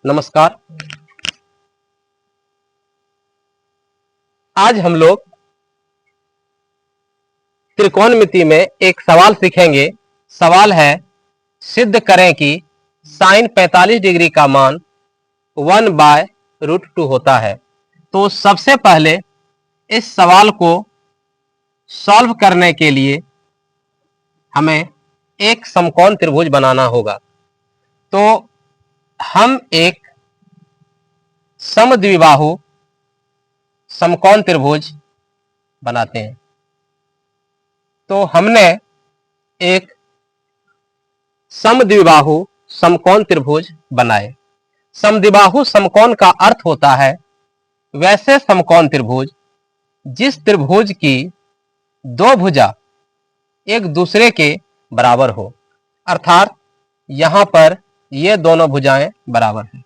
नमस्कार। आज हम लोग त्रिकोणमिति में एक सवाल सीखेंगे। सवाल है, सिद्ध करें कि साइन 45 डिग्री का मान 1/√2 होता है। तो सबसे पहले इस सवाल को सॉल्व करने के लिए हमें एक समकोण त्रिभुज बनाना होगा। तो हम एक समद्विबाहु समकोण त्रिभुज बनाते हैं। तो हमने एक समद्विबाहु समकोण त्रिभुज बनाए। समद्विबाहु समकोण का अर्थ होता है वैसे समकोण त्रिभुज जिस त्रिभुज की दो भुजा एक दूसरे के बराबर हो, अर्थात यहां पर ये दोनों भुजाएं बराबर हैं।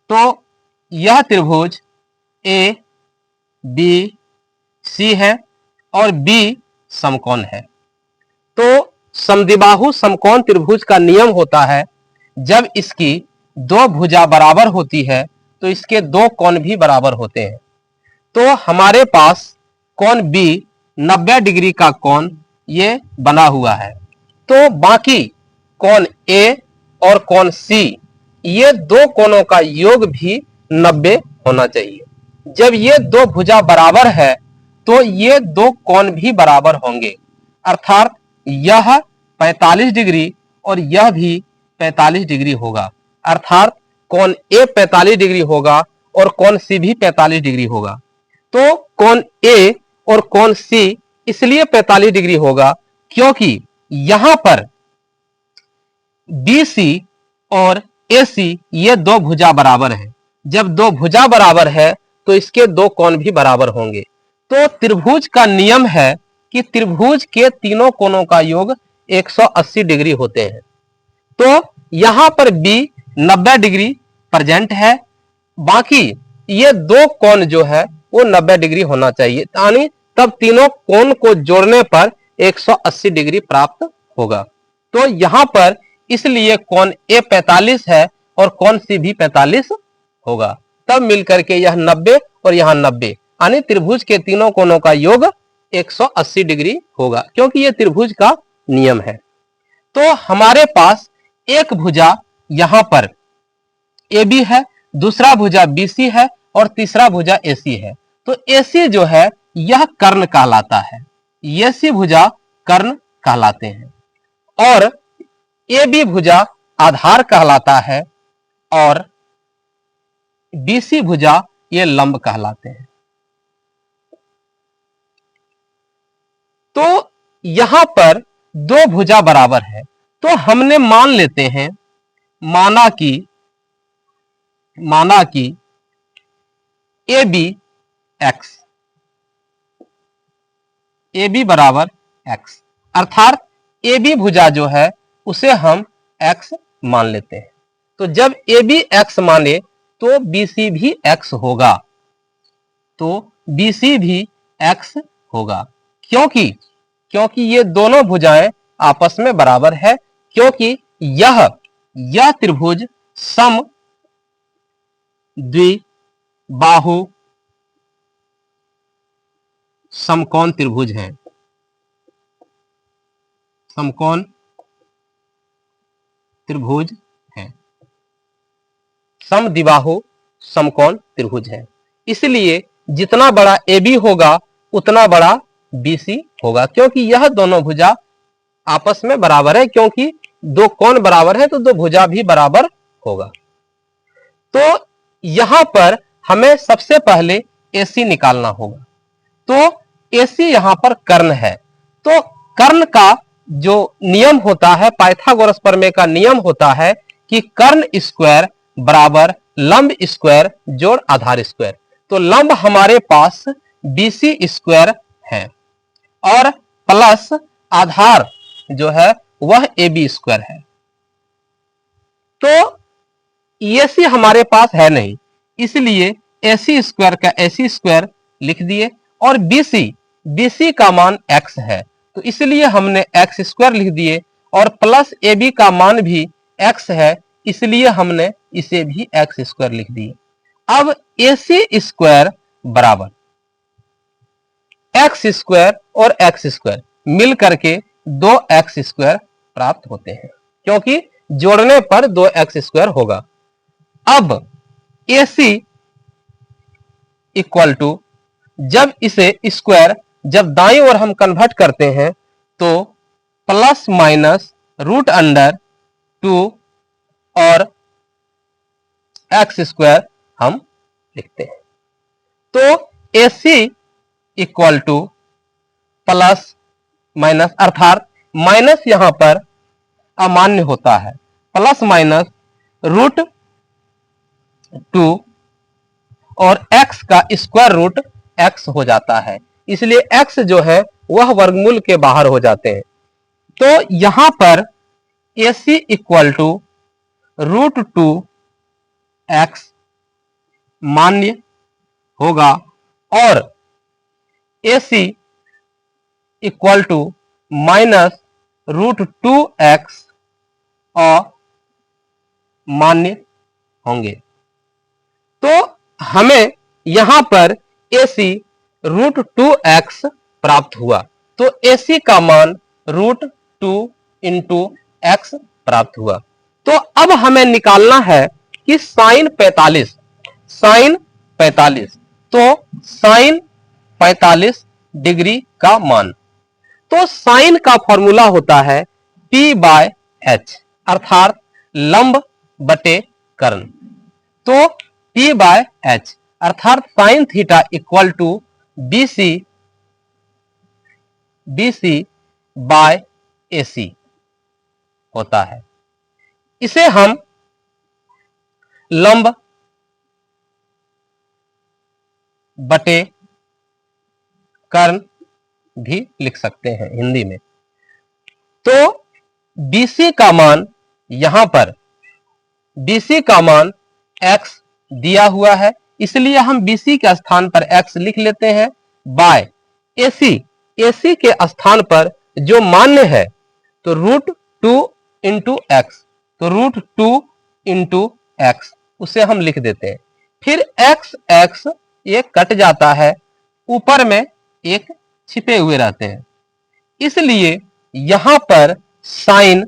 तो यह त्रिभुज ए बी सी है और बी समकोण है। तो समद्विबाहु समकोण त्रिभुज का नियम होता है, जब इसकी दो भुजा बराबर होती है तो इसके दो कोण भी बराबर होते हैं। तो हमारे पास कोण बी 90 डिग्री का कोण ये बना हुआ है। तो बाकी कोण ए और कोण सी, ये दो कोणों का योग भी 90 होना चाहिए। जब ये दो भुजा बराबर है तो ये दो कोण भी बराबर होंगे, अर्थात यह 45 डिग्री और यह भी 45 डिग्री होगा। अर्थात कोण ए 45 डिग्री होगा और कोण सी भी 45 डिग्री होगा। तो कोण ए और कोण सी इसलिए 45 डिग्री होगा क्योंकि यहां पर BC और AC ये दो भुजा बराबर है। जब दो भुजा बराबर है तो इसके दो कोण भी बराबर होंगे। तो त्रिभुज का नियम है कि त्रिभुज के तीनों कोणों का योग 180 डिग्री होते हैं। तो यहां पर B 90 डिग्री प्रेजेंट है, बाकी ये दो कोण जो है वो 90 डिग्री होना चाहिए, यानी तब तीनों कोण को जोड़ने पर 180 डिग्री प्राप्त होगा। तो यहां पर इसलिए कोण ए 45 है और कोण सी भी 45 होगा, तब मिलकर के यह 90 और यहां 90, यानी त्रिभुज के तीनों कोणों का योग 180 डिग्री होगा, क्योंकि यह त्रिभुज का नियम है। तो हमारे पास एक भुजा यहां पर AB है, दूसरा भुजा BC है और तीसरा भुजा AC है। तो AC जो है यह कर्ण कहलाता है, AC भुजा कर्ण कहलाते हैं, और AB भुजा आधार कहलाता है और BC भुजा ये लंब कहलाते हैं। तो यहां पर दो भुजा बराबर है, तो हमने मान लेते हैं, माना कि AB बराबर x, अर्थात AB भुजा जो है उसे हम x मान लेते हैं। तो जब AB x माने तो BC भी x होगा, क्योंकि ये दोनों भुजाएं आपस में बराबर है, क्योंकि यह त्रिभुज समद्विबाहु समकोण त्रिभुज है। समकोण त्रिभुज है, समद्विबाहु समकोण त्रिभुज है। इसलिए जितना बड़ा AB होगा उतना बड़ा BC होगा, क्योंकि यह दोनों भुजा आपस में बराबर है, क्योंकि दो कोण बराबर है तो दो भुजा भी बराबर होगा। तो यहां पर हमें सबसे पहले AC निकालना होगा। तो AC यहां पर कर्ण है। तो कर्ण का जो नियम होता है, पाइथागोरस प्रमेय का नियम होता है कि कर्ण स्क्वायर बराबर लंब स्क्वायर जोड़ आधार स्क्वायर। तो लंब हमारे पास BC स्क्वायर है और प्लस आधार जो है वह AB स्क्वायर है। तो AC हमारे पास है नहीं, इसलिए AC स्क्वायर का AC स्क्वायर लिख दिए, और BC का मान x है तो इसलिए हमने x स्क्वायर लिख दिए, और प्लस AB का मान भी x है इसलिए हमने इसे भी एक्स स्क्वायर लिख दिया। अब AC स्क्वायर बराबर एक्स स्क्वायर और एक्स स्क्वायर मिल करके 2x स्क्वायर प्राप्त होते हैं, क्योंकि जोड़ने पर 2x स्क्वायर होगा। अब AC इक्वल टू, जब इसे स्क्वायर जब दाईं ओर हम कन्वर्ट करते हैं तो प्लस माइनस रूट अंडर 2 और एक्स स्क्वायर हम लिखते हैं। तो AC equal two plus minus, अर्थात माइनस यहां पर अमान्य होता है, प्लस माइनस रूट 2 और x का स्क्वायर रूट x हो जाता है, इसलिए x जो है वह वर्गमूल के बाहर हो जाते हैं। तो यहां पर AC equal to root 2 x मान्य होगा और AC equal to minus root 2x अमान्य होंगे। तो हमें यहां पर AC रूट 2x प्राप्त हुआ, तो AC का मान रूट 2 इंटू एक्स प्राप्त हुआ। तो अब हमें निकालना है कि साइन 45, तो साइन 45 डिग्री का मान। तो साइन का फॉर्मूला होता है P/H, अर्थात लंब बटे कर्ण। तो P/H अर्थात sine theta equal to BC by AC होता है। इसे हम लंब बटे कर्ण भी लिख सकते हैं हिंदी में। तो BC का मान, यहां पर BC का मान x दिया हुआ है, इसलिए हम BC के स्थान पर x लिख लेते हैं, बाय AC के स्थान पर जो मान्य है तो रूट 2 इंटू एक्स, तो रूट 2 इंटू एक्स उसे हम लिख देते हैं। फिर x ये कट जाता है, ऊपर में एक छिपे हुए रहते हैं, इसलिए यहां पर साइन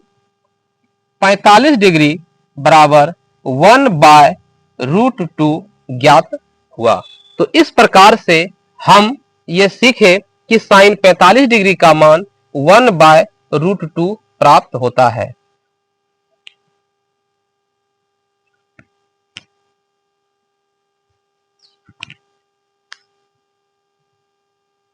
45 डिग्री बराबर 1 बाय रूट 2 ज्ञात हुआ। तो इस प्रकार से हम ये सीखे कि साइन 45 डिग्री का मान 1 बाय रूट 2 प्राप्त होता है।